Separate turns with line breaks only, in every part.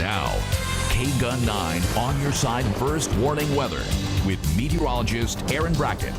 Now, KGUN-9 on your side first warning weather with meteorologist Aaron Brackett.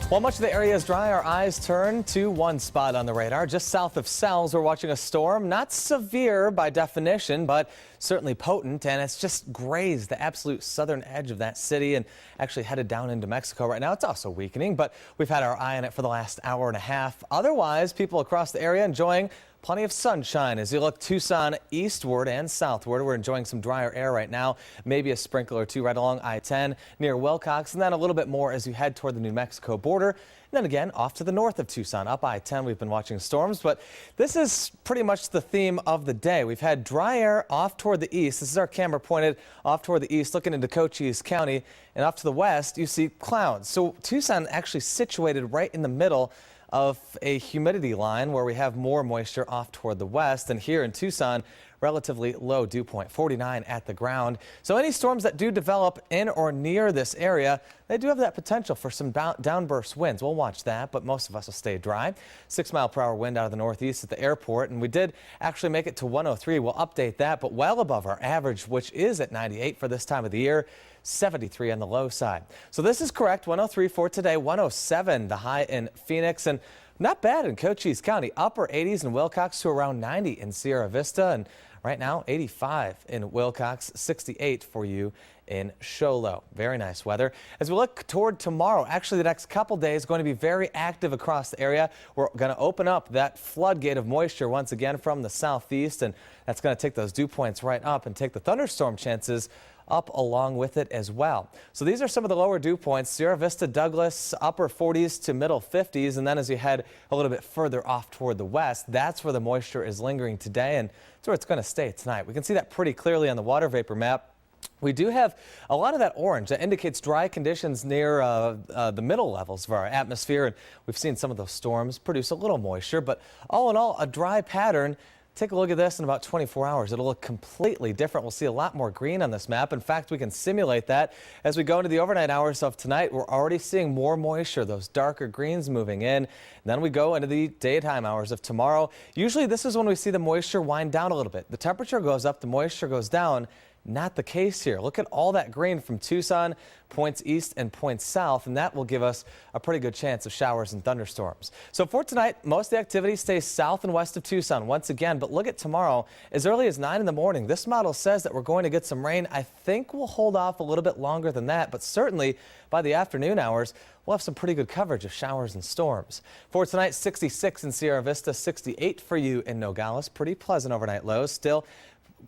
While much of the area is dry, our eyes turn to one spot on the radar. Just south of Sells, we're watching a storm. Not severe by definition, but certainly potent, and it's just grazed the absolute southern edge of that city and actually headed down into Mexico right now. It's also weakening, but we've had our eye on it for the last hour and a half. Otherwise, people across the area enjoying plenty of sunshine as you look Tucson eastward and southward. We're enjoying some drier air right now, maybe a sprinkle or two right along I-10 near Wilcox, and then a little bit more as you head toward the New Mexico border. And then again, off to the north of Tucson, up I-10, we've been watching storms, but this is pretty much the theme of the day. We've had dry air off toward the east. This is our camera pointed off toward the east, looking into Cochise County, and off to the west, you see clouds. So Tucson actually situated right in the middle of a humidity line where we have more moisture off toward the west, and here in Tucson, relatively low dew point, 49 at the ground. So any storms that do develop in or near this area, they do have that potential for some downburst winds. We'll watch that, but most of us will stay dry. 6-mile-per-hour wind out of the northeast at the airport, and we did actually make it to 103. We'll update that, but well above our average, which is at 98 for this time of the year. 73 on the low side. So this is correct, 103 for today, 107 the high in Phoenix, and not bad in Cochise County. Upper 80s in Wilcox to around 90 in Sierra Vista, and right now 85 in Wilcox, 68 for you in Show Low. Very nice weather. As we look toward tomorrow, actually the next couple days going to be very active across the area. We're going to open up that floodgate of moisture once again from the southeast, and that's going to take those dew points right up and take the thunderstorm chances up along with it as well. So these are some of the lower dew points. Sierra Vista, Douglas, upper 40s to middle 50s. And then as you head a little bit further off toward the west, that's where the moisture is lingering today, and that's where it's going to stay tonight. We can see that pretty clearly on the water vapor map. We do have a lot of that orange that indicates dry conditions near the middle levels of our atmosphere, and we've seen some of those storms produce a little moisture, but all in all, a dry pattern. Take a look at this in about 24 hours. It'll look completely different. We'll see a lot more green on this map. In fact, we can simulate that as we go into the overnight hours of tonight. We're already seeing more moisture, those darker greens moving in. And then we go into the daytime hours of tomorrow. Usually this is when we see the moisture wind down a little bit. The temperature goes up, the moisture goes down. Not the case here. Look at all that green from Tucson, points east and points south, and that will give us a pretty good chance of showers and thunderstorms. So for tonight, most of the activity stays south and west of Tucson once again, but look at tomorrow as early as 9 in the morning. This model says that we're going to get some rain. I think we'll hold off a little bit longer than that, but certainly by the afternoon hours, we'll have some pretty good coverage of showers and storms. For tonight, 66 in Sierra Vista, 68 for you in Nogales. Pretty pleasant overnight lows. Still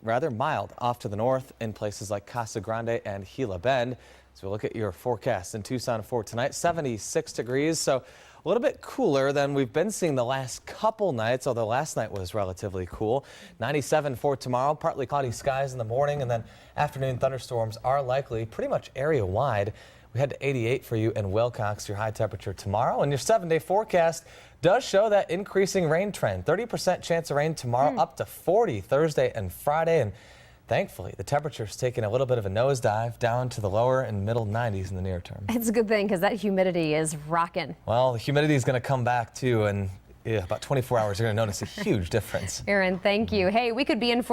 rather mild off to the north in places like Casa Grande and Gila Bend. So look at your forecast in Tucson for tonight, 76 degrees. So a little bit cooler than we've been seeing the last couple nights, although last night was relatively cool. 97 for tomorrow, partly cloudy skies in the morning, and then afternoon thunderstorms are likely pretty much area wide. We head to 88 for you in Wilcox, your high temperature tomorrow. And your 7-day forecast does show that increasing rain trend. 30% chance of rain tomorrow, up to 40 Thursday and Friday. And thankfully, the temperature's taking a little bit of a nosedive down to the lower and middle 90s in the near term.
It's a good thing because that humidity is rocking.
Well, the humidity is going to come back too. And yeah, about 24 hours, you're going to notice a huge difference.
Aaron, thank you. Hey, we could be in for